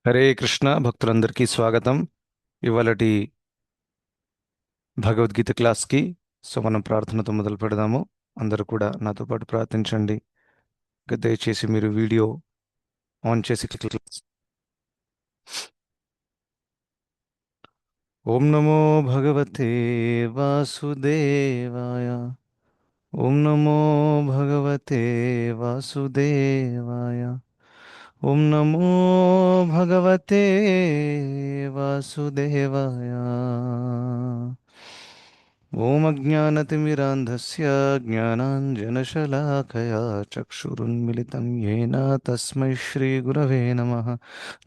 హరే కృష్ణ భక్తులందరికీ స్వాగతం. ఇవాళటి భగవద్గీత క్లాస్కి. మనం ప్రార్థనతో మొదలు పెడదాము. అందరూ కూడా నాతో పాటు ప్రార్థించండి. దయచేసి మీరు వీడియో ఆన్ చేసి ఓం నమో భగవతే వాసుదేవాయ. ఓం నమో భగవతే వాసుదేవాయ. ఓం నమో భగవతే వాసుదేవాయ. ఓం అజ్ఞానతిమిరాంధస్య జ్ఞానాంజనశలాకయా చక్షురున్మిలితం येन తస్మై శ్రీగురవే నమః.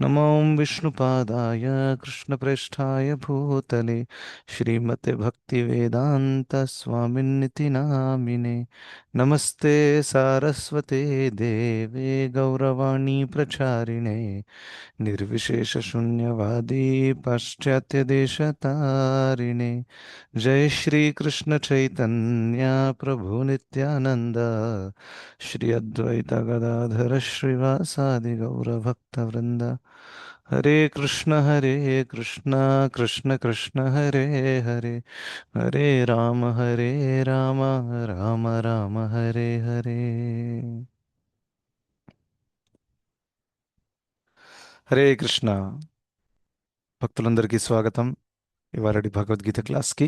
నమో విష్ణుపాదాయ కృష్ణప్రేష్ఠాయ భూతలే శ్రీమతే భక్తివేదాంత స్వామిన్నితి నామినే. నమస్తే సారస్వతే దేవే గౌరవాణి ప్రచారిణే निर्विशेषशून्यवादी पाश्चात्यदेशतारिणे. जय श्री कृष्ण चैतन्य प्रभु नित्यानंद श्री अद्वैत गदाधर श्रीवासादि गौरभक्तवृंद. हरे कृष्ण कृष्ण कृष्ण हरे हरे हरे राम राम राम हरे हरे. హరే కృష్ణ భక్తులందరికీ స్వాగతం ఇవాళటి భగవద్గీత క్లాస్కి.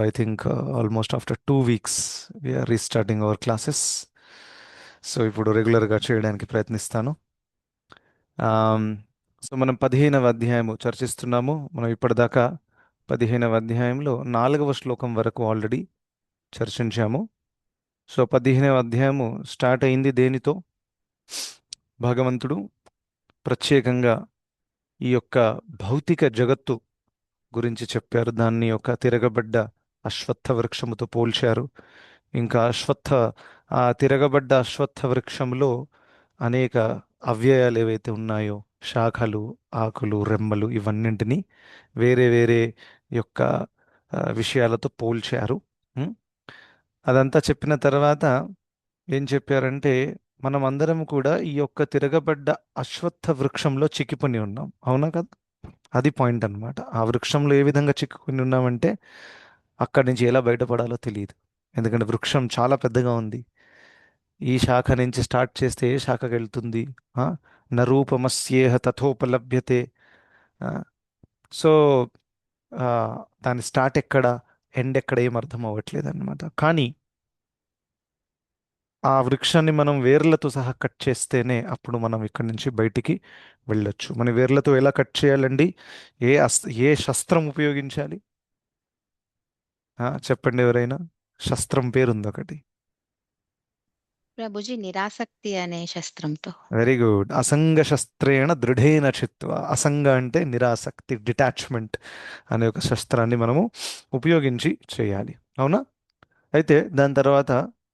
I think almost after 2 weeks we're restarting our classes. ఇప్పుడు రెగ్యులర్గా చేయడానికి ప్రయత్నిస్తాను. ఆమ్, మనం 15వ అధ్యాయము చర్చిస్తున్నాము. మనం ఇప్పటిదాకా 15వ అధ్యాయంలో 4వ శ్లోకం వరకు ఆల్రెడీ చర్చించాము. 15వ అధ్యాయము స్టార్ట్ అయింది దేనితో? భగవంతుడు ప్రత్యేకంగా ఈ యొక్క భౌతిక జగత్తు గురించి చెప్పారు. దాన్ని ఒక తిరగబడ్డ అశ్వత్థ వృక్షముతో పోల్చారు. ఇంకా ఆ తిరగబడ్డ అశ్వత్థ వృక్షంలో అనేక అవ్యయాలు ఏవైతే ఉన్నాయో, శాఖలు, ఆకులు, రెమ్మలు, ఇవన్నింటినీ వేరే వేరే యొక్క విషయాలతో పోల్చారు. ఉం? అదంతా చెప్పిన తర్వాత ఏం చెప్పారంటే, మనం అందరం కూడా ఈ యొక్క తిరగబడ్డ అశ్వత్థ వృక్షంలో చిక్కిపోయి ఉన్నాం. అవునా కదా? అది పాయింట్ అన్నమాట. ఆ వృక్షంలో ఏ విధంగా చిక్కుకుని ఉన్నామంటే అక్కడి నుంచి ఎలా బయటపడాలో తెలియదు. ఎందుకంటే వృక్షం చాలా పెద్దగా ఉంది. ఈ శాఖ నుంచి స్టార్ట్ చేస్తే ఏ శాఖకి వెళ్తుంది? ఆ? నరూపమస్యేహ తథోపలభ్యతే. ఆ, సో ఆ, దాని స్టార్ట్ ఎక్కడ, ఎండ్ ఎక్కడ, ఏం అర్థం అవ్వట్లేదు అనమాట. కానీ ఆ వృక్షాన్ని మనం వేర్లతో సహా కట్ చేస్తేనే అప్పుడు మనం ఇక్కడి నుంచి బయటికి వెళ్ళొచ్చు. మన వేర్లతో ఎలా కట్ చేయాలండి? ఏ శస్త్రం ఉపయోగించాలి? చెప్పండి ఎవరైనా. శస్త్రం పేరుంది ఒకటి. ప్రభుజీ నిరాసక్తి అనే శస్త్రంతో. Very good. అసంగ శస్త్రేణ దృఢేన చిత్వ. అసంగ అంటే నిరాసక్తి, డిటాచ్మెంట్ అనే ఒక శస్త్రాన్ని మనము ఉపయోగించి చేయాలి. అవునా? అయితే దాని తర్వాత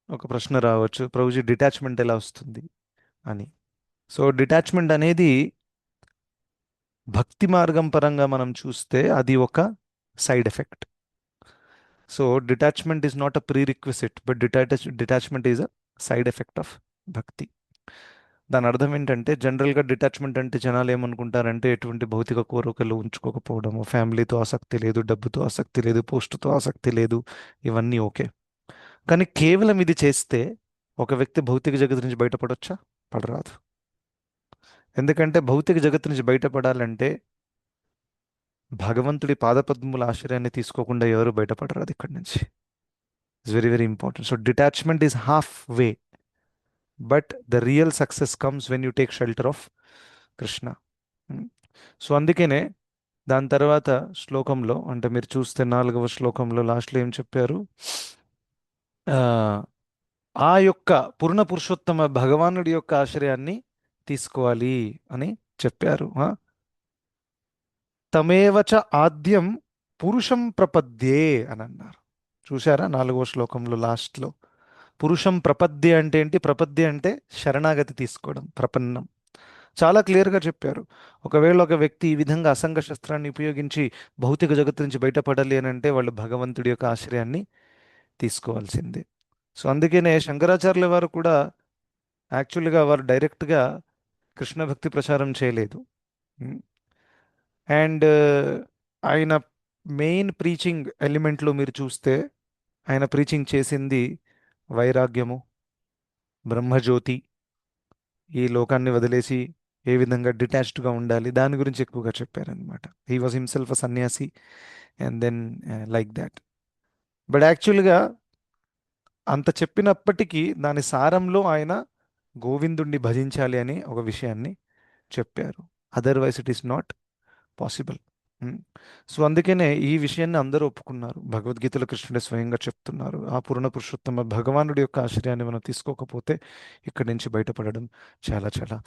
ఒక ప్రశ్న రావచ్చు, ప్రభుజీ డిటాచ్మెంట్ ఎలా వస్తుంది అని. డిటాచ్మెంట్ అనేది భక్తి మార్గం పరంగా మనం చూస్తే అది ఒక side effect. Detachment is not a prerequisite, but detachment is a side effect of bhakti. దాని అర్థం ఏంటంటే, జనరల్గా డిటాచ్మెంట్ అంటే జనాలు ఏమనుకుంటారంటే ఎటువంటి భౌతిక కోరికలు ఉంచుకోకపోవడము, ఫ్యామిలీతో ఆసక్తి లేదు, డబ్బుతో ఆసక్తి లేదు, పోస్టుతో ఆసక్తి లేదు, ఇవన్నీ ఓకే. కానీ కేవలం ఇది చేస్తే ఒక వ్యక్తి భౌతిక జగత్తు నుంచి బయటపడొచ్చా? పడరాదు. ఎందుకంటే భౌతిక జగత్తు నుంచి బయటపడాలంటే భగవంతుడి పాదపద్మముల ఆశ్రయాన్ని తీసుకోకుండా ఎవరు బయటపడరాదు ఇక్కడి నుంచి. It's very very important. Detachment is half way, but the real success comes when you take shelter of Krishna. అందుకనే దాని తర్వాత శ్లోకంలో, అంటే మీరు చూస్తే 4వ శ్లోకంలో లాస్ట్లో ఏం చెప్పారు? ఆ ఆ యొక్క పూర్ణ పురుషోత్తమ భగవానుడి యొక్క ఆశ్రయాన్ని తీసుకోవాలి అని చెప్పారు. తమేవచ ఆద్యం పురుషం ప్రపద్యే అని అన్నారు. చూశారా 4వ శ్లోకంలో లాస్ట్లో? పురుషం ప్రపద్యే అంటే ఏంటి? ప్రపద్యే అంటే శరణాగతి తీసుకోవడం, ప్రపన్నం. చాలా క్లియర్గా చెప్పారు. ఒకవేళ ఒక వ్యక్తి ఈ విధంగా అసంగ శస్త్రాన్ని ఉపయోగించి భౌతిక జగత్తు నుంచి బయటపడాలి అని అంటే వాళ్ళు భగవంతుడి యొక్క ఆశ్రయాన్ని తీసుకోవాల్సిందే. అందుకనే శంకరాచార్యుల వారు కూడా యాక్చువల్గా వారు డైరెక్ట్గా కృష్ణ భక్తి ప్రచారం చేయలేదు. అండ్ ఆయన మెయిన్ ప్రీచింగ్ ఎలిమెంట్లో మీరు చూస్తే ఆయన ప్రీచింగ్ చేసింది వైరాగ్యము, బ్రహ్మజ్యోతి, ఈ లోకాన్ని వదిలేసి ఏ విధంగా డిటాచ్డ్గా ఉండాలి దాని గురించి ఎక్కువగా చెప్పారనమాట. He was himself a sannyasi and then like that. But యాక్చువల్గా అంత చెప్పినప్పటికీ దాని సారంలో ఆయన గోవిందుణ్ణి భజించాలి అని ఒక విషయాన్ని చెప్పారు. Otherwise it is not possible. So అందుకనే ఈ విషయాన్ని అందరూ ఒప్పుకున్నారు. భగవద్గీతలో కృష్ణుడే స్వయంగా చెప్తున్నారు, ఆ పూర్ణ పురుషోత్తమ భగవానుడి యొక్క ఆశ్రయాన్ని మనం తీసుకోకపోతే ఇక్కడి నుంచి బయటపడడం చాలా చాలా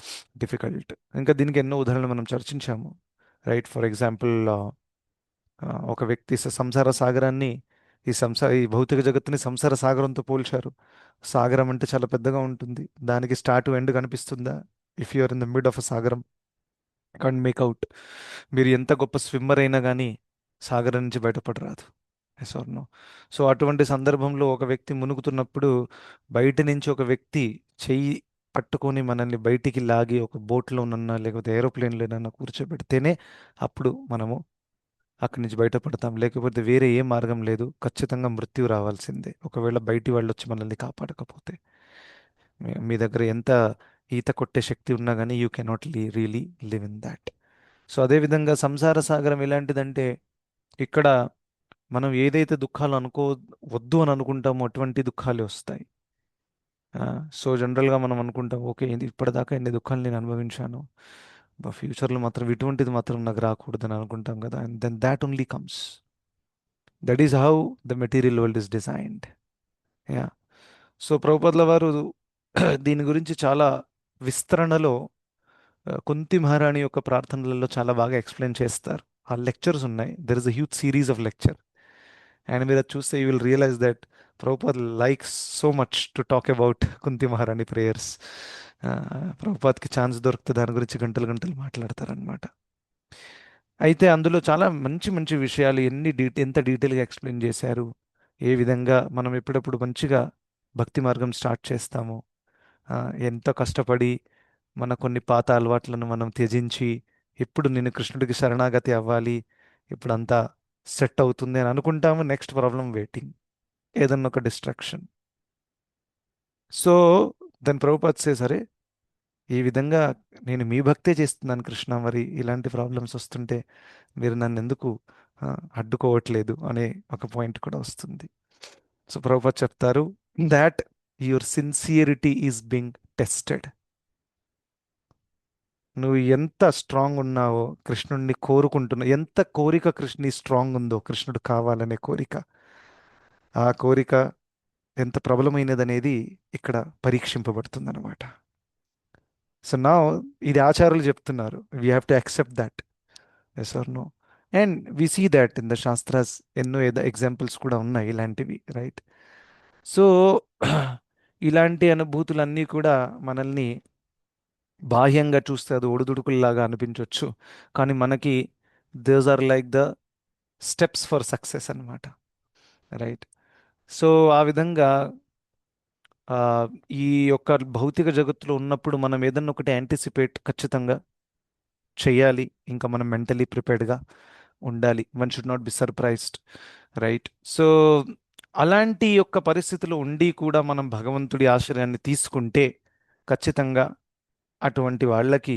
డిఫికల్ట్. ఇంకా దీనికి ఎన్నో ఉదాహరణలు మనం చర్చించాము, రైట్? ఫర్ ఎగ్జాంపుల్, ఒక వ్యక్తి సంసార సాగరాన్ని, ఈ భౌతిక జగత్తుని సంసార సాగరంతో పోల్చారు. సాగరం అంటే చాలా పెద్దగా ఉంటుంది, దానికి స్టార్ట్ ఎండ్ కనిపిస్తుందా? If you are in the mid of a sagaram, can't make out. మీరు ఎంత గొప్ప స్విమ్మర్ అయినా కానీ సాగరం నుంచి బయటపడరాదు. Yes or no? సో అటువంటి సందర్భంలో ఒక వ్యక్తి మునుగుతున్నప్పుడు బయట నుంచి ఒక వ్యక్తి చెయ్యి పట్టుకొని మనల్ని బయటికి లాగి ఒక బోట్లోనన్నా లేకపోతే ఏరోప్లేన్లోనన్నా కూర్చోబెడితేనే అప్పుడు మనము అక్కడి నుంచి బయటపడతాం. లేకపోతే వేరే ఏ మార్గం లేదు, ఖచ్చితంగా మృత్యు రావాల్సిందే ఒకవేళ బయటి వాళ్ళు వచ్చి మనల్ని కాపాడకపోతే. మీ దగ్గర ఎంత ఈత కొట్టే శక్తి ఉన్నా కానీ you cannot really live in that. So అదేవిధంగా సంసార సాగరం ఎలాంటిదంటే, ఇక్కడ మనం ఏదైతే దుఃఖాలు వద్దు అని అనుకుంటామో అటువంటి దుఃఖాలే వస్తాయి. సో జనరల్గా మనం అనుకుంటాం, ఓకే ఇది ఇప్పటిదాకా ఎన్ని దుఃఖాలు నేను అనుభవించాను, ఫ్యూచర్లో మాత్రం ఇటువంటిది మాత్రం నాకు రాకూడదని అనుకుంటాం కదా. And then that only comes. That is how the material world is designed. Yeah. So ప్రభుపాదుల వారు దీని గురించి చాలా విస్తరణలో కుంతి మహారాణి యొక్క ప్రార్థనలలో చాలా బాగా ఎక్స్ప్లెయిన్ చేస్తారు. ఆ లెక్చర్స్ ఉన్నాయి, there is a huge series of lecture. And మీరు అది చూస్తే you will realize that Prabhupad likes so much to talk about Kunti Maharani prayers. ప్రభుపాద్కి chance దొరికితే దాని గురించి గంటలు గంటలు మాట్లాడతారనమాట. అయితే అందులో చాలా మంచి మంచి విషయాలు ఎంత డీటెయిల్గా ఎక్స్ప్లెయిన్ చేశారు. ఏ విధంగా మనం ఎప్పుడప్పుడు మంచిగా భక్తి మార్గం స్టార్ట్ చేస్తాము, ఎంతో కష్టపడి మన కొన్ని పాత అలవాట్లను మనం త్యజించి ఇప్పుడు నేను కృష్ణుడికి శరణాగతి అవ్వాలి, ఇప్పుడు అంతా సెట్ అవుతుంది అని అనుకుంటాము. నెక్స్ట్ ప్రాబ్లం వెయిటింగ్, ఏదన్నా ఒక డిస్ట్రాక్షన్. సో దాని ప్రభుపాద్ సరే ఈ విధంగా నేను మీ భక్తే చేస్తున్నాను కృష్ణ, మరి ఇలాంటి ప్రాబ్లమ్స్ వస్తుంటే మీరు నన్ను ఎందుకు ఆ, అడ్డుకోవట్లేదు అనే ఒక పాయింట్ కూడా వస్తుంది. సో ప్రభుపాద్ చెప్తారు that your sincerity is being tested. నువ్వు ఎంత స్ట్రాంగ్ ఉన్నావో కృష్ణుడిని కోరుకుంటున్నావు, ఎంత కోరిక కృష్ణుని స్ట్రాంగ్ ఉందో కృష్ణుడు కావాలనే కోరిక, ఆ కోరిక ఎంత ప్రబలమైనదనేది ఇక్కడ పరీక్షింపబడుతుంది అనమాట. సో నా ఇది ఆచార్యులు చెప్తున్నారు, we have to accept that. Yes or no? And we see that in the shastras ఎన్నో ఎగ్జాంపుల్స్ కూడా ఉన్నాయి ఇలాంటివి, రైట్? సో ఇలాంటి అనుభూతులన్నీ కూడా మనల్ని బాహ్యంగా చూస్తే అది ఒడిదుడుకుల్లాగా అనిపించవచ్చు, కానీ మనకి these are like the steps for success అన్నమాట, రైట్? సో ఆ విధంగా ఆ, ఈ యొక్క భౌతిక జగత్తులో ఉన్నప్పుడు మనం ఏదన్నా ఒకటి యాంటిసిపేట్ ఖచ్చితంగా చెయ్యాలి. ఇంకా మనం మెంటలీ ప్రిపేర్డ్గా ఉండాలి. One should not be surprised, right? So అలాంటి యొక్క పరిస్థితిలో ఉండి కూడా మనం భగవంతుడి ఆశ్రయాన్ని తీసుకుంటే ఖచ్చితంగా అటువంటి వాళ్ళకి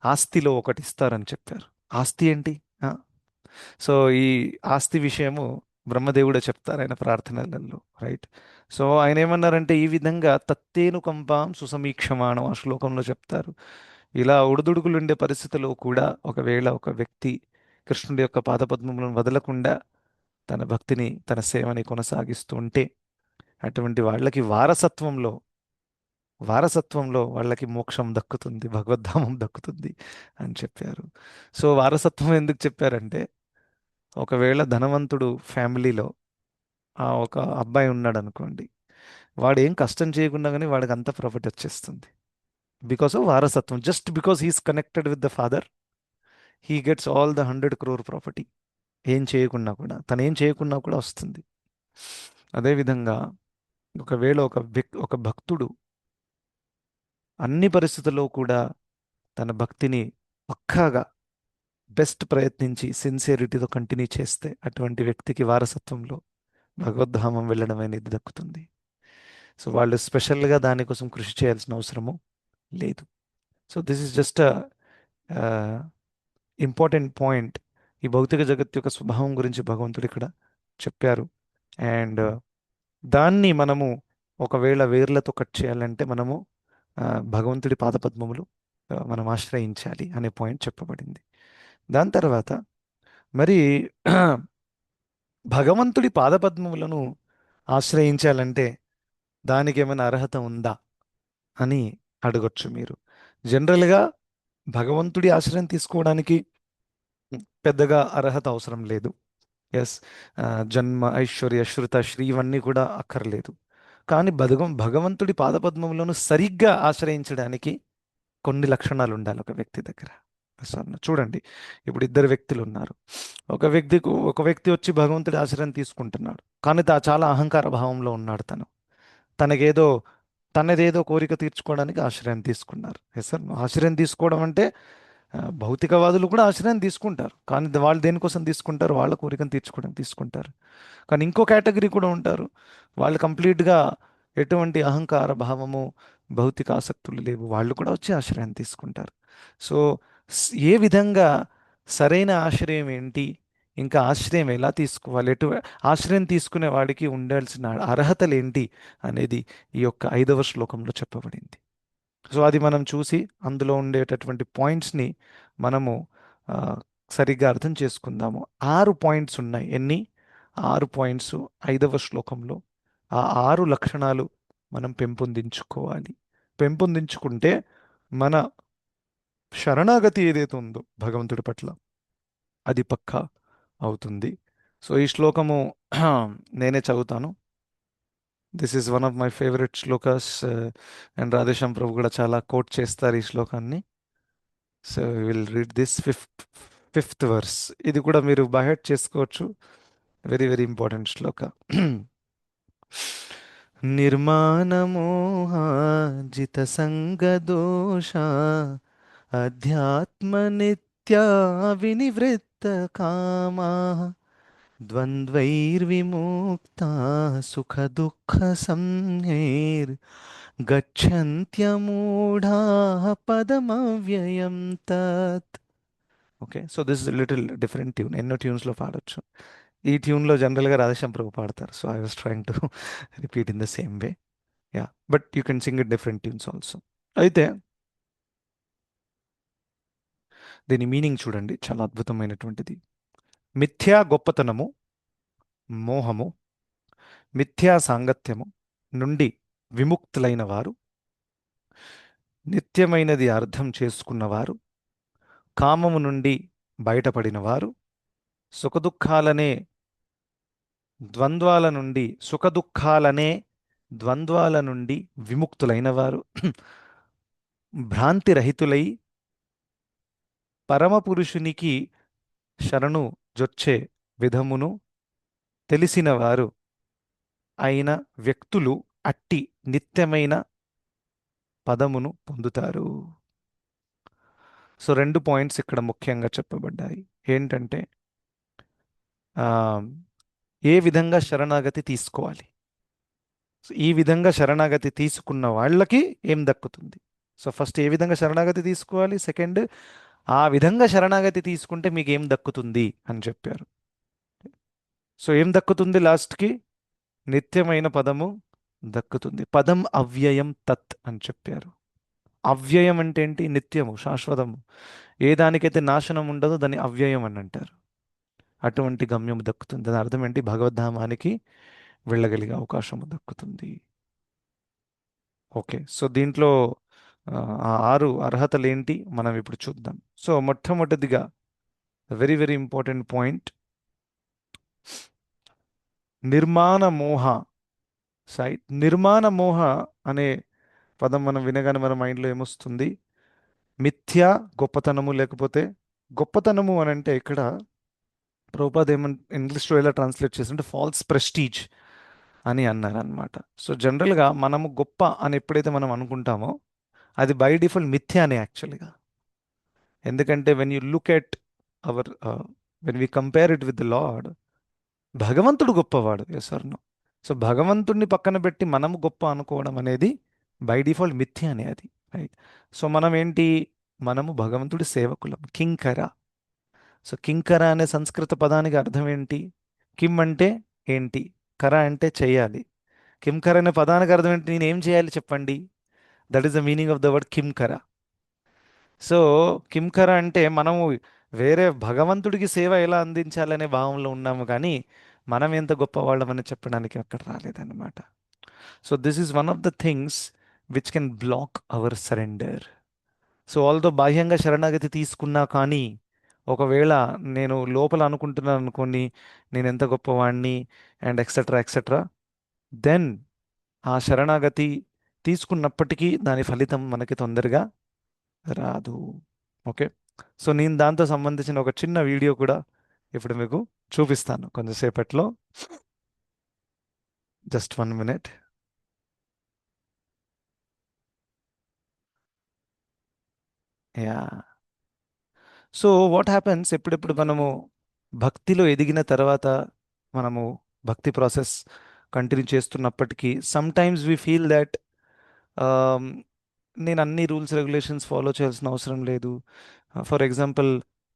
ఆస్తిలో ఒకటి ఇస్తారని చెప్పారు. ఆస్తి ఏంటి? ఆ, సో ఈ ఆస్తి విషయము బ్రహ్మదేవుడే చెప్తారు ఆయన ప్రార్థనలలో, రైట్? సో ఆయన ఏమన్నారంటే ఈ విధంగా తత్తేను కంపాం సుసమీక్షమాణం ఆ శ్లోకంలో చెప్తారు. ఇలా ఒడిదుడుకులు ఉండే పరిస్థితిలో కూడా ఒకవేళ ఒక వ్యక్తి కృష్ణుడి యొక్క పాదపద్మములను వదలకుండా తన భక్తిని తన సేవని కొనసాగిస్తూ ఉంటే అటువంటి వాళ్ళకి వారసత్వంలో వాళ్ళకి మోక్షం దక్కుతుంది, భగవద్ధామం దక్కుతుంది అని చెప్పారు. సో వారసత్వం ఎందుకు చెప్పారంటే, ఒకవేళ ధనవంతుడు ఫ్యామిలీలో ఒక అబ్బాయి ఉన్నాడు అనుకోండి, వాడు ఏం కష్టం చేయకుండా కానీ వాడికి అంత ప్రాఫిట్ వచ్చేస్తుంది. బికాస్ ఆఫ్ వారసత్వం, just because he's connected with the father, he gets all the 100 crore property. ఏం చేయకున్నా కూడా, తను ఏం చేయకున్నా కూడా వస్తుంది. అదేవిధంగా ఒకవేళ ఒక భక్తుడు అన్ని పరిస్థితుల్లో కూడా తన భక్తిని పక్కాగా బెస్ట్ ప్రయత్నించి సిన్సియరిటీతో కంటిన్యూ చేస్తే అటువంటి వ్యక్తికి వారసత్వంలో భగవద్ధామం వెళ్ళడం అనేది దక్కుతుంది. సో వాళ్ళు స్పెషల్గా దానికోసం కృషి చేయాల్సిన అవసరము లేదు. So this is just important point. ఈ భౌతిక జగత్తు యొక్క స్వభావం గురించి భగవంతుడు ఇక్కడ చెప్పారు. అండ్ దాన్ని మనము ఒకవేళ వేర్లతో కట్ చేయాలంటే మనము ఆ, భగవంతుడి పాదపద్మములు మనం ఆశ్రయించాలి అనే పాయింట్ చెప్పబడింది. దాని తర్వాత మరి భగవంతుడి పాదపద్మములను ఆశ్రయించాలంటే దానికి ఏమైనా అర్హత ఉందా అని అడగొచ్చు మీరు. జనరల్గా భగవంతుడి ఆశ్రయం తీసుకోవడానికి పెద్దగా అర్హత అవసరం లేదు. ఎస్, జన్మ ఐశ్వర్య శృత శ్రీ ఇవన్నీ కూడా అక్కర్లేదు. కానీ భగవంతుడి పాదపద్మములను సరిగ్గా ఆశ్రయించడానికి కొన్ని లక్షణాలు ఉండాలి ఒక వ్యక్తి దగ్గర. చూడండి, ఇప్పుడు ఇద్దరు వ్యక్తులు ఉన్నారు. ఒక వ్యక్తి వచ్చి భగవంతుడి ఆశ్రయం తీసుకుంటున్నాడు, కానీ చాలా అహంకార భావంలో ఉన్నాడు. తనకేదో తనదేదో కోరిక తీర్చుకోవడానికి ఆశ్రయం తీసుకున్నారు. ఎస్ సార్, ఆశ్రయం తీసుకోవడం అంటే భౌతికవాదులు కూడా ఆశ్రయం తీసుకుంటారు, కానీ వాళ్ళు దేనికోసం తీసుకుంటారు? వాళ్ళ కోరికను తీర్చుకోవడానికి తీసుకుంటారు. కానీ ఇంకో కేటగిరీ కూడా ఉంటారు. వాళ్ళు కంప్లీట్గా ఎటువంటి అహంకార భావము, భౌతిక ఆసక్తులు లేవు, వాళ్ళు కూడా వచ్చి ఆశ్రయం తీసుకుంటారు. సో ఏ విధంగా సరైన ఆశ్రయం ఏంటి, ఇంకా ఆశ్రయం ఎలా తీసుకోవాలి, ఆశ్రయం తీసుకునే వాడికి ఉండాల్సిన అర్హతలు ఏంటి అనేది ఈ యొక్క 5వ శ్లోకంలో చెప్పబడింది. సో అది మనం చూసి అందులో ఉండేటటువంటి పాయింట్స్ని మనము ఆ, సరిగ్గా అర్థం చేసుకుందాము. 6 పాయింట్స్ ఉన్నాయి. ఎన్ని? 6 పాయింట్స్ 5వ శ్లోకంలో. ఆ 6 లక్షణాలు మనం పెంపొందించుకోవాలి. పెంపొందించుకుంటే మన శరణాగతి ఏదైతే ఉందో భగవంతుడి పట్ల అది పక్కా అవుతుంది. సో ఈ శ్లోకము నేనే చదువుతాను. This is one of my favourite shlokas. And Radheshyam Prabhu కూడా చాలా కోట్ చేస్తారు ఈ శ్లోకాన్ని. So will read this fifth verse. ఇది కూడా మీరు బైహెడ్ చేసుకోవచ్చు. Very very important shloka. నిర్మాణమోహాజిత సంగదోష అధ్యాత్మనిత్యా వినివృత్త కామా ద్వంద్వైర్విముక్తా సుఖ దుఃఖ సంజ్ఞైర్ గచ్చంత్యమూఢా పదమవ్యయం తత్. Okay, so this is little different tune. ఎన్నో ట్యూన్స్లో పాడొచ్చు. ఈ ట్యూన్లో జనరల్గా రాధేశ్యామ్ ప్రభు పాడతారు. So I was trying to repeat in the same way. Yeah, but you can sing it different tunes also. అయితే దీని మీనింగ్ చూడండి, చాలా అద్భుతమైనటువంటిది. మిథ్యా గొప్పతనము, మోహము, మిథ్యా సాంగత్యము నుండి విముక్తులైన వారు, నిత్యమైనది అర్థం చేసుకున్నవారు, కామము నుండి బయటపడిన వారు, సుఖదుఖాలనే ద్వంద్వాల నుండి సుఖదుఖాలనే ద్వంద్వాల నుండి విముక్తులైన వారు, భ్రాంతిరహితులై పరమపురుషునికి శరణు జొచ్చే విధమును తెలిసిన వారు అయిన వ్యక్తులు అట్టి నిత్యమైన పదమును పొందుతారు. సో 2 పాయింట్స్ ఇక్కడ ముఖ్యంగా చెప్పబడ్డాయి. ఏంటంటే ఆ, ఏ విధంగా శరణాగతి తీసుకోవాలి. సో ఈ విధంగా శరణాగతి తీసుకున్న వాళ్ళకి ఏం దక్కుతుంది. సో ఫస్ట్ ఏ విధంగా శరణాగతి తీసుకోవాలి, సెకండ్ ఆ విధంగా శరణాగతి తీసుకుంటే మీకు ఏం దక్కుతుంది అని చెప్పారు. సో ఏం దక్కుతుంది లాస్ట్కి? నిత్యమైన పదము దక్కుతుంది. పదం అవ్యయం తత్ అని చెప్పారు. అవ్యయం అంటే ఏంటి? నిత్యము, శాశ్వతము. ఏ దానికైతే నాశనం ఉండదో దాన్ని అవ్యయం అని అంటారు. అటువంటి గమ్యము దక్కుతుంది. దాని అర్థం ఏంటి? భగవద్ధామానికి వెళ్ళగలిగే అవకాశము దక్కుతుంది. ఓకే, సో దీంట్లో ఆ 6 అర్హతలు ఏంటి మనం ఇప్పుడు చూద్దాం. సో మొట్టమొదటిదిగా వెరీ వెరీ ఇంపార్టెంట్ పాయింట్, నిర్మాణ మోహ. నిర్మాణ మోహ అనే పదం మనం వినగానే మన మైండ్లో ఏమొస్తుంది? మిథ్యా గొప్పతనము, లేకపోతే గొప్పతనము అని అంటే ఇక్కడ ప్రభుపాద్ ఇంగ్లీష్లో ఎలా ట్రాన్స్లేట్ చేస్తుంటే ఫాల్స్ ప్రెస్టీజ్ అని అన్నారనమాట. సో జనరల్గా మనము గొప్ప అని ఎప్పుడైతే మనం అనుకుంటామో అది బై డిఫాల్ట్ మిథ్యానే యాక్చువల్గా. ఎందుకంటే when you look at our when we compare it with the lord, భగవంతుడు గొప్పవాడు. Yes or no? సో భగవంతుడిని పక్కన పెట్టి మనము గొప్ప అనుకోవడం అనేది బై డిఫాల్ట్ మిథ్య అనేది, రైట్? సో మనం ఏంటి? మనము భగవంతుడి సేవకులం, కింకర. సో కింకర అనే సంస్కృత పదానికి అర్థం ఏంటి? కిమ్ అంటే ఏంటి, కర అంటే చెయ్యాలి. కింకర అనే పదానికి అర్థం ఏంటి? నేను ఏం చేయాలి చెప్పండి. That is the meaning of the word kinkara. So కింకర అంటే మనము వేరే భగవంతుడికి సేవ ఎలా అందించాలనే భావంలో ఉన్నాము, కానీ మనం ఎంత గొప్పవాళ్ళమని చెప్పడానికి అక్కడ రాలేదన్నమాట. So this is one of the things which can block our surrender. So although బాహ్యంగా శరణాగతి తీసుకున్నా కానీ, ఒకవేళ నేను లోపల అనుకుంటున్నాను అనుకోండి, నేను ఎంత గొప్పవాడిని అండ్ ఎక్సెట్రా ఎక్సెట్రా, దెన్ ఆ శరణాగతి తీసుకున్నప్పటికీ దాని ఫలితం మనకి తొందరగా రాదు. ఓకే. సో నేను దాంతో సంబంధించిన ఒక చిన్న వీడియో కూడా ఇప్పుడు మీకు చూపిస్తాను కొంచెంసేపట్లో. Just 1 minute. Yeah. So what happens, ఎప్పుడెప్పుడు మనము భక్తిలో ఎదిగిన తర్వాత, మనము భక్తి ప్రాసెస్ కంటిన్యూ చేస్తున్నప్పటికీ some times we feel that నేను అన్ని రూల్స్ రెగ్యులేషన్స్ ఫాలో చేయాల్సిన అవసరం లేదు. ఫర్ ఎగ్జాంపుల్,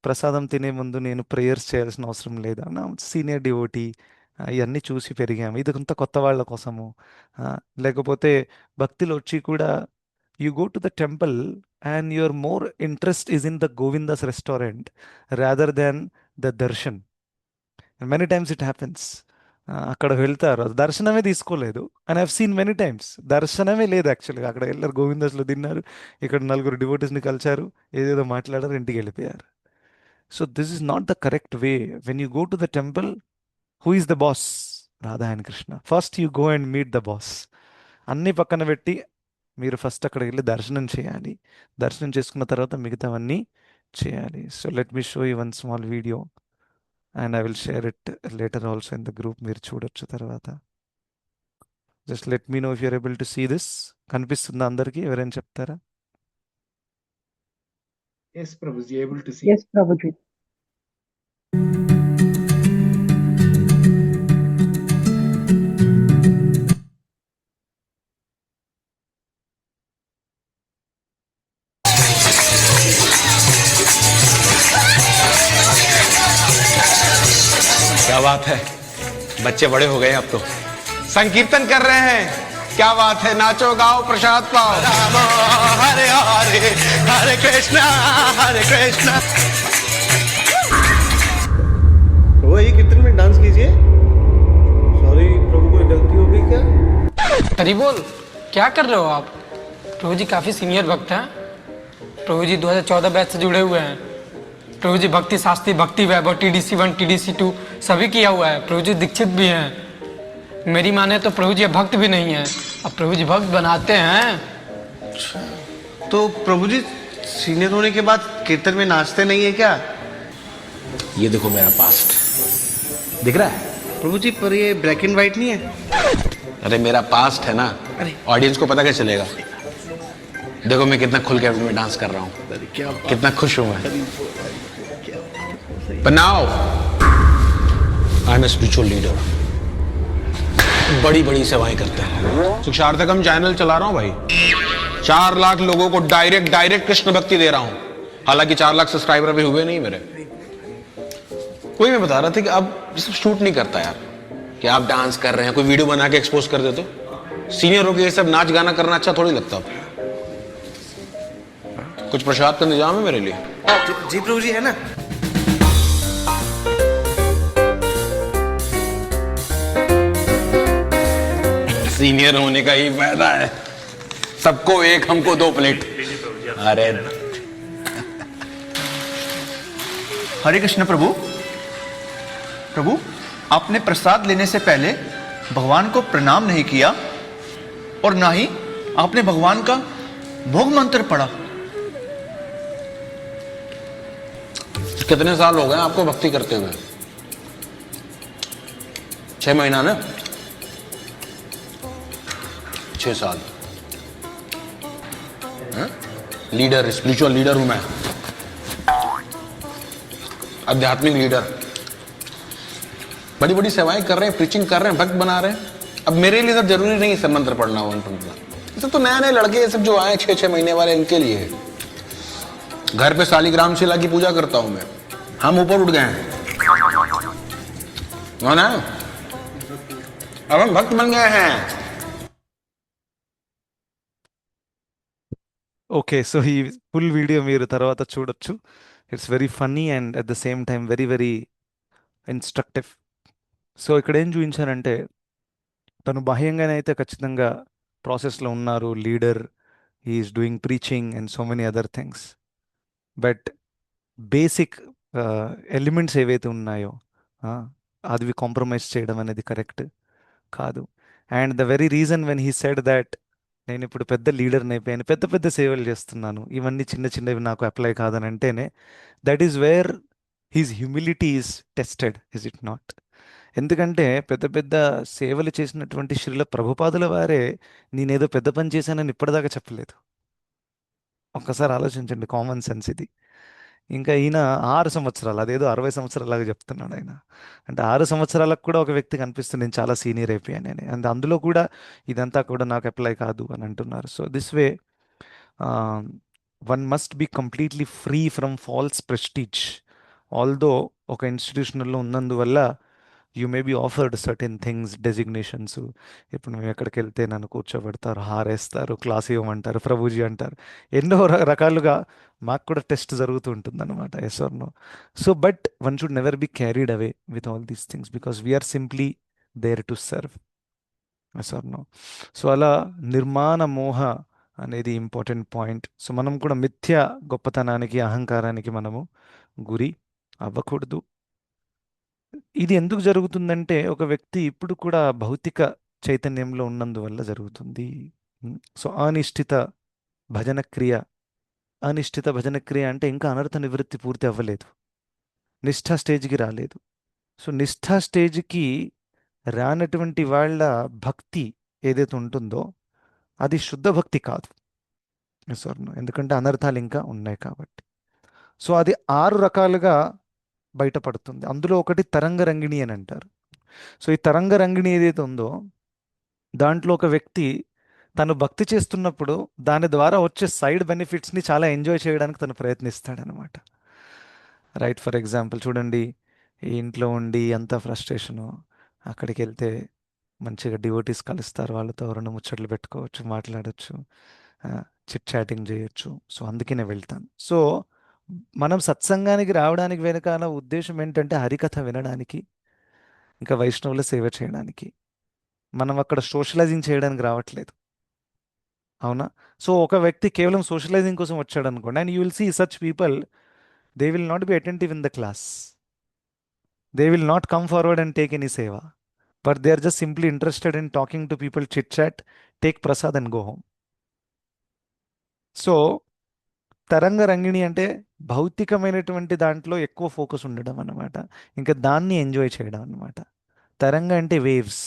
ప్రసాదం తినే ముందు నేను ప్రేయర్స్ చేయాల్సిన అవసరం లేదు. నా సీనియర్ డివోటీ, ఇవన్నీ చూసి పెరిగాము, ఇది కొంత కొత్త వాళ్ళ కోసము. లేకపోతే భక్తిలో వచ్చి కూడా you go to the temple and your more interest is in the Govinda's restaurant rather than the Darshan. Many times it happens. అక్కడ వెళ్తారు, దర్శనమే తీసుకోలేదు. And I've seen many times దర్శనమే లేదు యాక్చువల్గా. అక్కడ వెళ్ళారు, గోవిందాస్లో తిన్నారు, ఇక్కడ నలుగురు డివోటీస్ని కలిశారు, ఏదేదో మాట్లాడారు, ఇంటికి వెళ్ళిపోయారు. So this is not the correct way. When you go to the temple, who is the boss? Radha and Krishna. First you go and meet the boss. అన్నీ పక్కన పెట్టి మీరు ఫస్ట్ అక్కడికి వెళ్ళి దర్శనం చేయాలి. దర్శనం చేసుకున్న తర్వాత మిగతావన్నీ చేయాలి. So let me show you one small video and I will share it later also in the group. మీరు చూడొచ్చు తర్వాత. Just let me know if you're able to see this. కనిపిస్తుందా అందరికీ? ఎవరైనా చెప్తారా? Yes, Prabhuji, able to see. Yes, Prabhuji. क्या बात है, बच्चे बड़े हो गए अब तो संकीर्तन कर रहे हैं। क्या बात है, नाचो गाओ प्रसाद पाओ। राम हरे हरे, हरे कृष्णा हरे कृष्णा। प्रभु ये कीर्तन में डांस कीजिए। सॉरी प्रभु, कोई गलती हो गई क्या? हरी बोल, क्या कर रहे हो आप? प्रभु जी काफी सीनियर भक्त हैं। प्रभु जी 2014 बैच से जुड़े हुए हैं। प्रभु जी भक्ति शास्त्री, भक्ति वैभव, TDC 1 TDC 2 सभी किया हुआ है। प्रभु जी दीक्षित भी हैं। मेरी माने तो प्रभु जी भक्त भी नहीं है, अब प्रभु जी भक्त बनाते हैं। तो प्रभु जी सीनियर होने के बाद कीर्तन में नाचते नहीं है क्या? ये देखो मेरा पास्ट दिख रहा है प्रभु जी, पर ये ब्लैक एंड व्हाइट नहीं है। अरे मेरा पास्ट है ना, ऑडियंस को पता कैसे चलेगा? देखो मैं कितना खुल के में डांस कर रहा हूँ, अरे क्या बात। कितना खुश हूँ मैं। But now I am a spiritual leader. बड़ी बड़ी सेवाएं करते हैं। शिक्षार्थकम चैनल चला रहा हूं भाई, 4 लाख लोगों को डायरेक्ट कृष्ण भक्ति दे रहा हूं। हालांकि 4 लाख सब्सक्राइबर अभी हुए नहीं मेरे। कोई मैं बता रहा था कि अब ये सब शूट नहीं करता यार, कि आप डांस कर रहे हैं, कोई वीडियो बना के एक्सपोज कर दे तो। सीनियर होकर ये सब नाच गाना करना अच्छा थोड़ी लगता। कुछ प्रसाद का इंतजाम है मेरे लिए? जी प्रभु जी, है ना। सीनियर होने का ही फायदा है, सबको एक हमको 2 प्लेट। अरे हरे कृष्ण प्रभु। प्रभु, आपने प्रसाद लेने से पहले भगवान को प्रणाम नहीं किया और ना ही आपने भगवान का भोग मंत्र पढ़ा। कितने साल हो गए आपको भक्ति करते हुए? 6 महीना ना? 6 साल। लीडर, स्पिरिचुअल लीडर हूं मैं। आध्यात्मिक लीडर बड़ी बड़ी सेवाएं कर रहे हैं, प्रीचिंग कर रहे हैं, भक्त बना रहे हैं। अब मेरे लिए तो जरूरी नहीं है मंत्र पढ़ना वन पढ़ना, ये सब तो नए नए लड़के ये सब जो आए 6-6 महीने वाले इनके लिए है। घर पे शालिग्राम शिला की पूजा करता हूं मैं, हम ऊपर उठ गए हैं ना, अब हम भक्त बन गए हैं। ఓకే, సో ఈ ఫుల్ వీడియో మీరు తర్వాత చూడొచ్చు. It's very funny and at the same time very very instructive. So ఇక్కడ ఏం చూపించారంటే తను బాహ్యంగానే అయితే ఖచ్చితంగా ప్రాసెస్లో ఉన్నారు, leader, is doing preaching and so many other things. But basic elements ఏవైతే ఉన్నాయో అది కాంప్రమైజ్ చేయడం అనేది కరెక్ట్ కాదు. And the very reason when he said that నేను ఇప్పుడు పెద్ద లీడర్ని అయిపోయాను, పెద్ద పెద్ద సేవలు చేస్తున్నాను, ఇవన్నీ చిన్న చిన్నవి నాకు అప్లై కాదని అంటేనే that is where he's humility is tested, is it not? ఎందుకంటే పెద్ద పెద్ద సేవలు చేసినటువంటి శ్రీల ప్రభుపాదుల వారే నేనేదో పెద్ద పని చేశానని ఇప్పటిదాకా చెప్పలేదు. ఒక్కసారి ఆలోచించండి, కామన్ సెన్స్ ఇది. ఇంకా ఈయన 6 సంవత్సరాలు, అదేదో 60 సంవత్సరాలాగా చెప్తున్నాడు ఆయన. అంటే 6 సంవత్సరాలకు కూడా ఒక వ్యక్తి కనిపిస్తుంది నేను చాలా సీనియర్ అయిపోయానని, అండ్ అందులో కూడా ఇదంతా కూడా నాకు అప్లై కాదు అని అంటున్నారు. So this way one must be completely free from false prestige. Although ఒక ఇన్స్టిట్యూషనల్లో ఉన్నందువల్ల you may be afforded certain things, designations. ఇప్పుడు మేము ఎక్కడికి వెళ్తే నన్ను కూర్చోబెడతారు, హారేస్తారు, క్లాస్ ఇవ్వమంటారు, ప్రభుజీ అంటారు, ఎన్నో రకాలుగా మాకు కూడా టెస్ట్ జరుగుతూ ఉంటుంది అనమాట, yes or no. So but one should never be carried away with all these things because we're simply there to serve, yes or no. So అలా నిర్మాణ మోహ అనేది ఇంపార్టెంట్ పాయింట్. సో మనం కూడా మిథ్య గొప్పతనానికి, అహంకారానికి మనము గురి అవ్వకూడదు. ఇది ఎందుకు జరుగుతుందంటే ఒక వ్యక్తి ఇప్పుడు కూడా భౌతిక చైతన్యంలో ఉన్నందువల్ల జరుగుతుంది. సో అనిష్ఠిత భజన క్రియ, అనిష్ఠిత భజన క్రియ అంటే ఇంకా అనర్థ నివృత్తి పూర్తి అవ్వలేదు, నిష్ఠా స్టేజ్కి రాలేదు. సో నిష్ఠా స్టేజ్కి రానటువంటి వాళ్ళ భక్తి ఏదైతే ఉంటుందో అది శుద్ధ భక్తి కాదు, స్వర్ణం, ఎందుకంటే అనర్థాలు ఇంకా ఉన్నాయి కాబట్టి. సో అది 6 రకాలుగా బయటపడుతుంది. అందులో ఒకటి తరంగరంగిణి అని అంటారు. సో ఈ తరంగరంగిణి ఏదైతే ఉందో దాంట్లో ఒక వ్యక్తి తను భక్తి చేస్తున్నప్పుడు దాని ద్వారా వచ్చే సైడ్ బెనిఫిట్స్ని చాలా ఎంజాయ్ చేయడానికి తను ప్రయత్నిస్తాడనమాట. రైట్, ఫర్ ఎగ్జాంపుల్ చూడండి, ఈ ఇంట్లో ఉండి అంత ఫ్రస్ట్రేషను, అక్కడికి వెళ్తే మంచిగా డివోటీస్ కలుస్తారు, వాళ్ళతో 2 ముచ్చట్లు పెట్టుకోవచ్చు, మాట్లాడచ్చు, చిట్ చాటింగ్ చేయొచ్చు. సో అందుకే నేను వెళ్తాను. సో మనం సత్సంగానికి రావడానికి వెనకాల ఉద్దేశం ఏంటంటే హరికథ వినడానికి, ఇంకా వైష్ణవుల సేవ చేయడానికి. మనం అక్కడ సోషలైజింగ్ చేయడానికి రావట్లేదు, అవునా? సో ఒక వ్యక్తి కేవలం సోషలైజింగ్ కోసం వచ్చాడు అనుకోండి, and you will see such people, they will not be attentive in the class, they will not come forward and take any seva, but they are just simply interested in talking to people, chit chat, take prasad and go home. So తరంగ రంగిణి అంటే భౌతికమైనటువంటి దాంట్లో ఎక్కువ focus ఉండడం అన్నమాట, ఇంకా దాన్ని ఎంజాయ్ చేయడం అన్నమాట. తరంగ అంటే వేవ్స్,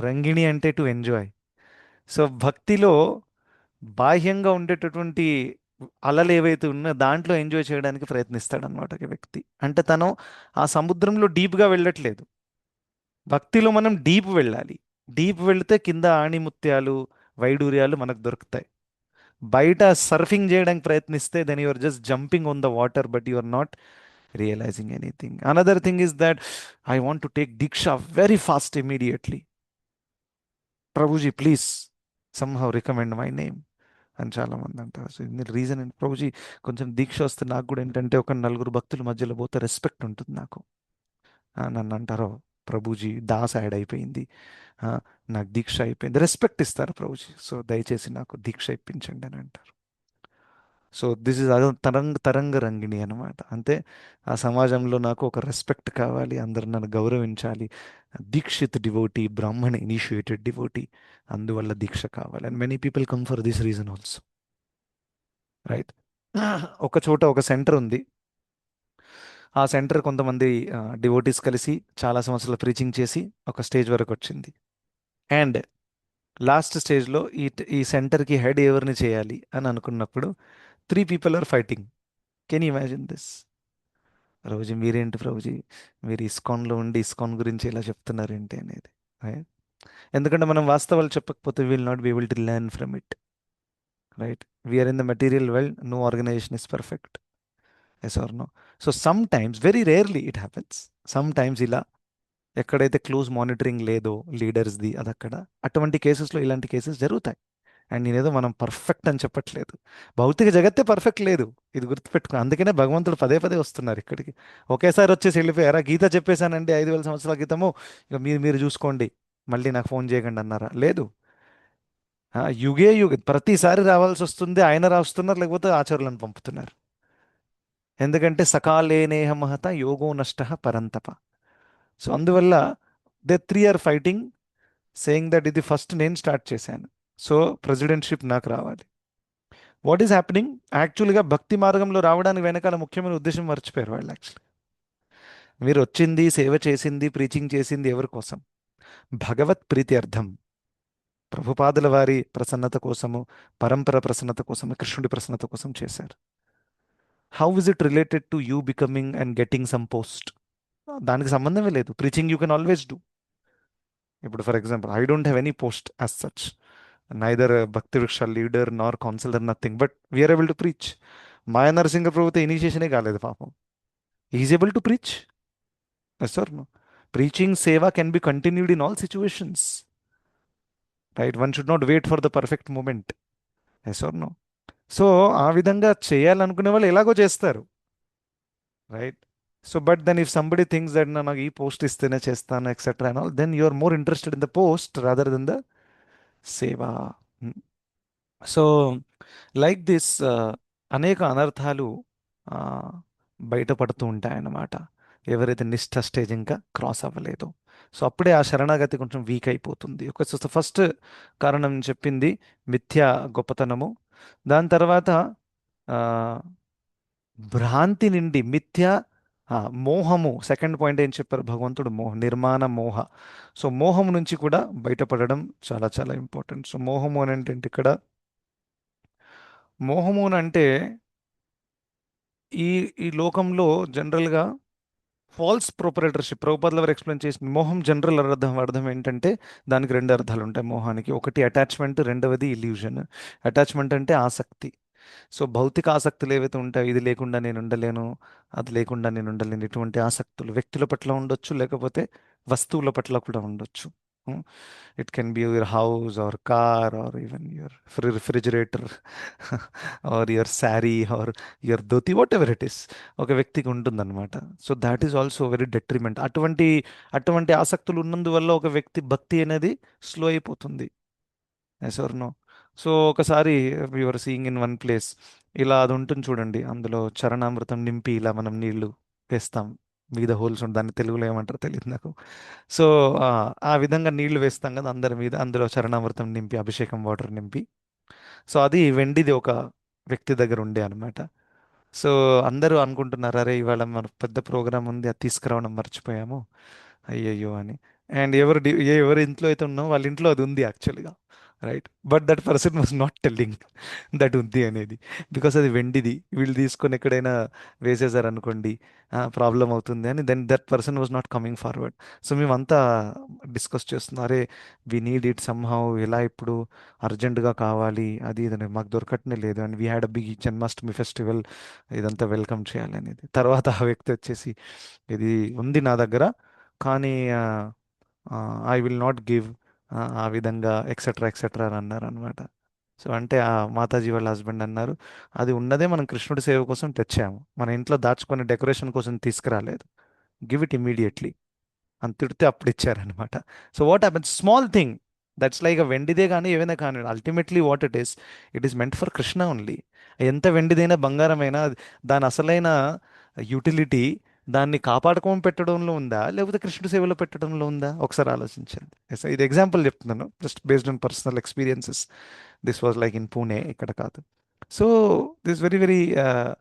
రంగిణి అంటే టు ఎంజాయ్. సో భక్తిలో బాహ్యంగా ఉండేటటువంటి అలలు ఏవైతే ఉన్నా దాంట్లో ఎంజాయ్ చేయడానికి ప్రయత్నిస్తాడనమాట ఒక వ్యక్తి. అంటే తను ఆ సముద్రంలో డీప్గా వెళ్ళట్లేదు. భక్తిలో మనం డీప్ వెళ్ళాలి. డీప్ వెళితే కింద ఆణిముత్యాలు, వైడూర్యాలు మనకు దొరుకుతాయి. బయట సర్ఫింగ్ చేయడానికి ప్రయత్నిస్తే then you are just jumping on the water, but you are not realising anything. Another thing is that I want to take diksha very fast immediately, Prabhuji please somehow recommend my name అని చాలామంది అంటారు. So ఇది reason ఏంటి? ప్రభుజీ కొంచెం దీక్ష వస్తే నాకు కూడా ఏంటంటే ఒక 4 భక్తుల మధ్యలో పోతే రెస్పెక్ట్ ఉంటుంది నాకు. నన్ను అంటారు ప్రభుజీ దాస్ యాడ్ అయిపోయింది, నాకు దీక్ష అయిపోయింది, రెస్పెక్ట్ ఇస్తారు ప్రభుజీ, సో దయచేసి నాకు దీక్ష ఇప్పించండి అని అంటారు. సో దిస్ ఇస్ తరంగ రంగిణి అనమాట. అంటే ఆ సమాజంలో నాకు ఒక రెస్పెక్ట్ కావాలి, అందరు నన్ను గౌరవించాలి, దీక్షిత్ డివోటీ, బ్రాహ్మణ ఇనిషియేటెడ్ డివోటీ, అందువల్ల దీక్ష కావాలి. And many people come for this reason also, right. ఒక చోట ఒక సెంటర్ ఉంది, ఆ సెంటర్ కొంతమంది డివోటీస్ కలిసి చాలా సంవత్సరాలు ప్రీచింగ్ చేసి ఒక స్టేజ్ వరకు వచ్చింది. అండ్ లాస్ట్ స్టేజ్లో ఈ సెంటర్కి హెడ్ ఎవరిని చేయాలి అని అనుకున్నప్పుడు 3 people are fighting. Can you imagine this? Prabhuji మీరేంటి ప్రభుజీ, మీరు ఇస్కాన్లో ఉండి ఇస్కాన్ గురించి ఇలా చెప్తున్నారు ఏంటి అనేది. Right? ఎందుకంటే మనం వాస్తవాలు చెప్పకపోతే will not be able to learn from it. Right, we're in the material world, no organization is perfect. Yes or no? So sometimes, very rarely it happens, sometimes ఇలా ఎక్కడైతే close monitoring లేదో లీడర్స్ది అది అక్కడ, అటువంటి కేసెస్లో ఇలాంటి cases జరుగుతాయి. And నేనేదో మనం పర్ఫెక్ట్ అని చెప్పట్లేదు, భౌతిక జగత్తే పర్ఫెక్ట్ లేదు, ఇది గుర్తుపెట్టుకో. అందుకనే భగవంతుడు పదే పదే వస్తున్నారు ఇక్కడికి. ఒకేసారి వచ్చేసి వెళ్ళిపోయారా, గీత చెప్పేశానండి 5,000 సంవత్సరాల క్రితము, ఇక మీరు మీరు చూసుకోండి, మళ్ళీ నాకు ఫోన్ చేయకండి అన్నారా? లేదు. యుగే యుగ ప్రతిసారి రావాల్సి వస్తుంది, ఆయన రాస్తున్నారు, లేకపోతే ఆచార్యులను పంపుతున్నారు. ఎందుకంటే సకాలే నేహ మహత యోగో నష్ట పరంతప. సో అందువల్ల they three are fighting, saying that ఇది ఫస్ట్ నేను స్టార్ట్ చేశాను, సో ప్రెసిడెంట్షిప్ నాకు రావాలి. వాట్ ఈస్ హ్యాపెనింగ్, యాక్చువల్గా భక్తి మార్గంలో రావడానికి వెనకాల ముఖ్యమైన ఉద్దేశం మర్చిపోయారు వాళ్ళు. యాక్చువల్లీ మీరు వచ్చింది, సేవ చేసింది, ప్రీచింగ్ చేసింది ఎవరి కోసం? భగవత్ ప్రీతి అర్థం, ప్రభుపాదుల వారి ప్రసన్నత కోసము, పరంపర ప్రసన్నత కోసము, కృష్ణుడి ప్రసన్నత కోసం చేశారు. How is it related to you becoming and getting some post? దానికి సంబంధమే లేదు. Preaching you can always do. ఇప్పుడు for example, I don't have any post as such, neither bhakti vriksha leader nor counsellor, nothing, but we are able to preach. Maya Narasimha ప్రభుత్వ ఇనిషియేషనే కాలేదు పాపం, is able to preach. Yes sir no? Preaching seva can be continued in all situations. Right, one should not wait for the perfect moment. Yes or no? So ఆ విధంగా చేయాలనుకునే వాళ్ళు ఎలాగో చేస్తారు. Right. So but then if somebody things that నాకు ఈ post ఇస్తేనే చేస్తాను etcetera and all, then you are more interested in the post rather than the seva. So like this అనేక అనర్థాలు బయటపడుతూ ఉంటాయన్నమాట, ఎవరైతే నిష్ఠ స్టేజ్ ఇంకా క్రాస్ అవ్వలేదో. సో అప్పుడే ఆ శరణాగతి కొంచెం వీక్ అయిపోతుంది. ఒక ఫస్ట్ కారణం చెప్పింది మిథ్యా గొప్పతనము. దాని తర్వాత భ్రాంతి నుండి మిథ్య, మోహము. సెకండ్ పాయింట్ ఏం చెప్పారు భగవంతుడు? నిర్మాణ మోహ. సో మోహము నుంచి కూడా బయటపడడం చాలా చాలా ఇంపార్టెంట్. సో మోహము అని అంటే ఇక్కడ, మోహము అని అంటే ఈ ఈ లోకంలో జనరల్గా ఫాల్స్ ప్రొపరేటర్షిప్, ప్రభుపాదుల వారు ఎక్స్ప్లెయిన్ చేసిన మోహం జనరల్ అర్థం ఏంటంటే దానికి రెండు అర్థాలు ఉంటాయి మోహానికి. ఒకటి అటాచ్మెంట్, రెండవది ఇల్యూజన్. అటాచ్మెంట్ అంటే ఆసక్తి. సో భౌతిక ఆసక్తులు ఏవైతే ఉంటాయో, ఇది లేకుండా నేను ఉండలేను, అది లేకుండా నేను ఉండలేను, ఇటువంటి ఆసక్తులు వ్యక్తుల పట్ల ఉండొచ్చు, లేకపోతే వస్తువుల పట్ల కూడా ఉండొచ్చు. It can be your house or car or even your refrigerator or your saree or your dhoti, whatever it is, ఒక వ్యక్తికి ఉంటుందన్నమాట. So that is also very detriment. అటువంటి ఆసక్తులు ఉన్నందువల్ల ఒక వ్యక్తి భక్తి అనేది స్లో అయిపోతుంది. Yes or no? సో ఒకసారి your seeing in one place, ఇలా అది ఉంటుంది చూడండి, అందులో చరణామృతం నింపి ఇలా మనం నీళ్లు వేస్తాం, మీద హోల్స్ ఉంటుంది, దాన్ని తెలుగులో ఏమంటారో తెలియదు నాకు. సో ఆ విధంగా నీళ్లు వేస్తాం కదా అందరి మీద, అందులో చరణామృతం నింపి, అభిషేకం వాటర్ నింపి. సో అది వెండిది ఒక వ్యక్తి దగ్గర ఉండే అనమాట. సో అందరూ అనుకుంటున్నారు, అరే ఇవాళ మన పెద్ద ప్రోగ్రామ్ ఉంది, అది తీసుకురావడం మర్చిపోయాము, అయ్యయ్యో అని. అండ్ ఎవరి ఇంట్లో అయితే ఉన్నామో వాళ్ళ ఇంట్లో అది ఉంది యాక్చువల్గా. Right, but that person was not telling that ఉంది అనేది, బికాస్ అది వెండిది, వీళ్ళు తీసుకొని ఎక్కడైనా వేసేసారు అనుకోండి ప్రాబ్లం అవుతుంది అని. Then that person was not coming forward. So మేమంతా డిస్కస్ చేస్తున్నాం, అరే వీ నీడ్ ఇట్ సమ్హౌ, ఎలా ఇప్పుడు అర్జెంటుగా కావాలి, అది ఇది మాకు దొరకట్నే లేదు, and we had a big Janmashtami festival, ఇదంతా వెల్కమ్ చేయాలనేది. తర్వాత ఆ వ్యక్తి వచ్చేసి, ఇది ఉంది నా దగ్గర, కానీ ఐ విల్ నాట్ గివ్, ఆ విధంగా ఎక్సెట్రా ఎక్సెట్రా అని అన్నారు అనమాట. సో అంటే ఆ మాతాజీ వాళ్ళ హస్బెండ్ అన్నారు, అది ఉన్నదే మనం కృష్ణుడి సేవ కోసం తెచ్చాము, మన ఇంట్లో దాచుకొని డెకరేషన్ కోసం తీసుకురాలేదు, గివ్ ఇట్ ఇమీడియట్లీ అని తిడితే అప్పుడు ఇచ్చారనమాట. So what happens, small thing, that's like వెండిదే కానీ ఏవైనా కానీ, ultimately what it is meant for Krishna only. ఎంత వెండిదైనా బంగారమైనా దాని అసలైన యూటిలిటీ దాన్ని కాపాడుకోని పెట్టడంలో ఉందా, లేకపోతే కృష్ణుడి సేవలో పెట్టడంలో ఉందా? ఒకసారి ఆలోచించండి. ఇది ఎగ్జాంపుల్ చెప్తున్నాను, just based on personal experiences. This was like in Pune, ఇక్కడ కాదు. So this very very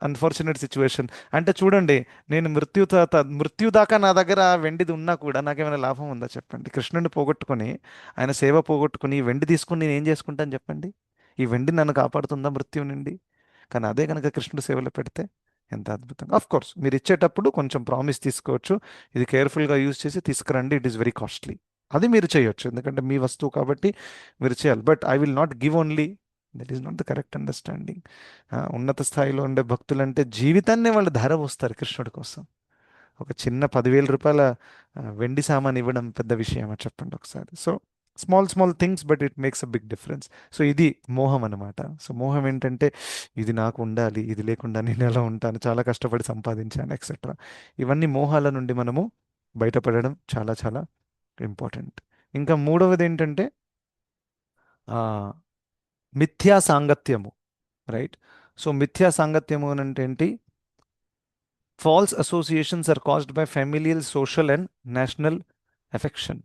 unfortunate situation. అంటే చూడండి, నేను మృత్యు దాకా నా దగ్గర వెండిది ఉన్నా కూడా నాకేమైనా లాభం ఉందా చెప్పండి? కృష్ణుడిని పోగొట్టుకొని, ఆయన సేవ పోగొట్టుకుని వెండి తీసుకుని నేను ఏం చేసుకుంటాను చెప్పండి? ఈ వెండి నన్ను కాపాడుతుందా మృత్యు నుండి? కానీ అదే కనుక కృష్ణుడి సేవలో పెడితే ఎంత అద్భుతంగా. ఆఫ్ కోర్స్ మీరు ఇచ్చేటప్పుడు కొంచెం ప్రామిస్ తీసుకోవచ్చు, ఇది కేర్ఫుల్గా యూజ్ చేసి తీసుకురండి, ఇట్ ఈస్ వెరీ కాస్ట్లీ. అది మీరు చేయొచ్చు, ఎందుకంటే మీ వస్తువు కాబట్టి మీరు చేయాలి. But I will not give only, that is not the correct understanding. ఉన్నత స్థాయిలో ఉండే భక్తులంటే జీవితాన్ని వాళ్ళు ధారపోస్తారు కృష్ణుడి కోసం. ఒక చిన్న 10,000 రూపాయల వెండి సామాన్ ఇవ్వడం పెద్ద విషయమా చెప్పండి ఒకసారి. So small small things but it makes a big difference. So ఇది మోహం అనమాట. సో మోహం ఏంటంటే ఇది నాకు ఉండాలి, ఇది లేకుండా నేను ఎలా ఉంటాను, చాలా కష్టపడి సంపాదించాను ఎక్సెట్రా. ఇవన్నీ మోహాల నుండి మనము బయటపడడం చాలా చాలా ఇంపార్టెంట్. ఇంకా మూడవది ఏంటంటే ఆ, మిథ్యా సాంగత్యము, రైట్? సో మిథ్యా సాంగత్యము అని అంటే ఏంటి? False associations are caused by familial, social and national affection,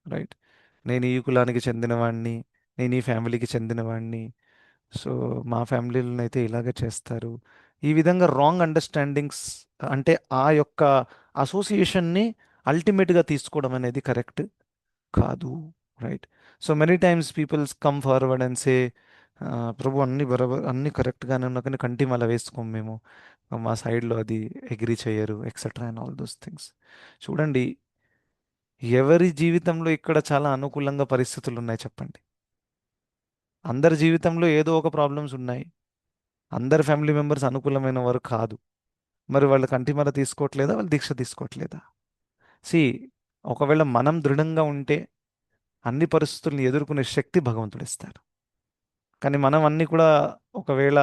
right? నేను ఈ కులానికి చెందినవాడిని, నేను ఈ ఫ్యామిలీకి చెందినవాడిని, సో మా ఫ్యామిలీలను అయితే ఇలాగే చేస్తారు. ఈ విధంగా రాంగ్ అండర్స్టాండింగ్స్, అంటే ఆ యొక్క అసోసియేషన్ని అల్టిమేట్గా తీసుకోవడం అనేది కరెక్ట్ కాదు, right? So many times peoples come forward and say, Prabhu అన్ని బరాబర్ అన్ని కరెక్ట్గానే ఉన్నా కానీ కంటి మళ్ళీ వేసుకోము మేము, మా సైడ్లో అది అగ్రీ చేయరు etcetera and all those things. చూడండి, ఎవరి జీవితంలో ఇక్కడ చాలా అనుకూలంగా పరిస్థితులు ఉన్నాయి చెప్పండి? అందరి జీవితంలో ఏదో ఒక ప్రాబ్లమ్స్ ఉన్నాయి. అందరి ఫ్యామిలీ మెంబర్స్ అనుకూలమైన వారు కాదు. మరి వాళ్ళు కంటిమర తీసుకోవట్లేదా, వాళ్ళు దీక్ష తీసుకోవట్లేదా? సి, ఒకవేళ మనం దృఢంగా ఉంటే అన్ని పరిస్థితుల్ని ఎదుర్కొనే శక్తి భగవంతుడు ఇస్తారు. కానీ మనం అన్నీ కూడా ఒకవేళ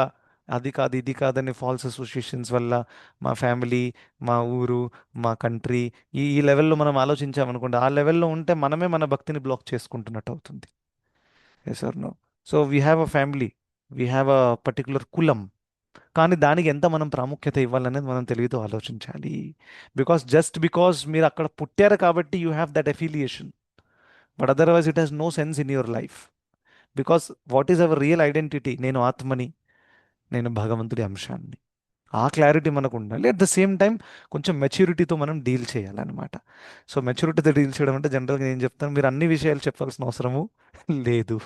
అది కాదు ఇది కాదని ఫాల్స్ అసోసియేషన్స్ వల్ల మా ఫ్యామిలీ, మా ఊరు, మా కంట్రీ, ఈ ఈ లెవెల్లో మనం ఆలోచించామనుకోండి, ఆ లెవెల్లో ఉంటే మనమే మన భక్తిని బ్లాక్ చేసుకుంటున్నట్టు అవుతుంది. Yes or no? So we have a family, we have a particular kulam, కానీ దానికి ఎంత మనం ప్రాముఖ్యత ఇవ్వాలనేది మనం తెలివితో ఆలోచించాలి. బికాస్ మీరు అక్కడ పుట్టారు కాబట్టి you have that affiliation, but otherwise it has no sense in your life. Because what is our real identity? నేను ఆత్మని, నేను భగవంతుడి అంశాన్ని. ఆ క్లారిటీ మనకు ఉండాలి. అట్ ద సేమ్ టైం కొంచెం మెచ్యూరిటీతో మనం డీల్ చేయాలన్నమాట. సో మెచ్యూరిటీతో డీల్ చేయడం అంటే జనరల్గా నేను చెప్తాను, మీరు అన్ని విషయాలు చెప్పాల్సిన అవసరము లేదు.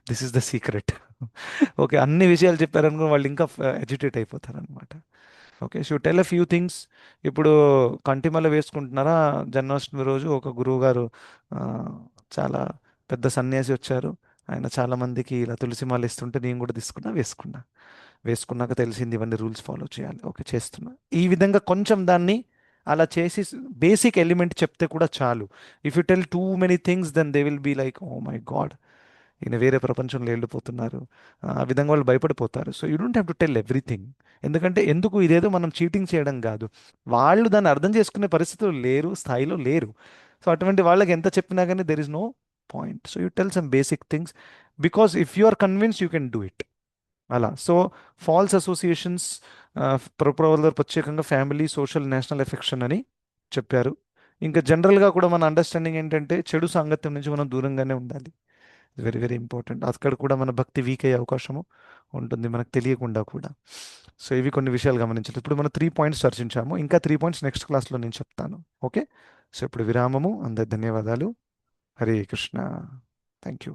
This is the secret. Okay, అన్ని విషయాలు చెప్పారనుకో వాళ్ళు ఇంకా ఎడ్యుటేట్ అయిపోతారనమాట. Okay, so tell a few things. ఇప్పుడు కంటిమల వేసుకుంటున్నారా? జన్మాష్టమి రోజు ఒక గురువు గారు, చాలా పెద్ద సన్యాసి వచ్చారు. ఆయన చాలామందికి ఇలా తులసిమాల ఇస్తుంటే నేను కూడా వేసుకున్నాక తెలిసింది ఇవన్నీ రూల్స్ ఫాలో చేయాలి. ఓకే, చేస్తున్నా. ఈ విధంగా కొంచెం దాన్ని అలా చేసి బేసిక్ ఎలిమెంట్ చెప్తే కూడా చాలు. If you tell too many things then they will be like, oh my god, ఈయన వేరే ప్రపంచంలో వెళ్ళిపోతున్నారు, ఆ విధంగా వాళ్ళు భయపడిపోతారు. So you don't have to tell everything. ఎందుకంటే ఇదేదో మనం చీటింగ్ చేయడం కాదు, వాళ్ళు దాన్ని అర్థం చేసుకునే పరిస్థితులు లేరు, స్థాయిలో లేరు. సో అటువంటి వాళ్ళకి ఎంత చెప్పినా కానీ there is no point. So you tell some basic things, because if you are convince you can do it. అలా. సో ఫాల్స్ అసోసియేషన్స్, ప్రభుత్వాలు ప్రత్యేకంగా ఫ్యామిలీ, సోషల్, నేషనల్ ఎఫెక్షన్ అని చెప్పారు. ఇంకా జనరల్గా కూడా మన అండర్స్టాండింగ్ ఏంటంటే చెడు సాంగత్యం నుంచి మనం దూరంగానే ఉండాలి. Very very important. అక్కడ కూడా మన భక్తి వీక్ అయ్యే అవకాశము ఉంటుంది మనకు తెలియకుండా కూడా. సో ఇవి కొన్ని విషయాలు గమనించాలి. ఇప్పుడు మనం 3 పాయింట్స్ చర్చించాము, ఇంకా 3 పాయింట్స్ నెక్స్ట్ క్లాస్లో నేను చెప్తాను. ఓకే, సో ఇప్పుడు విరామము. అందరి ధన్యవాదాలు. హరే కృష్ణ. Thank you.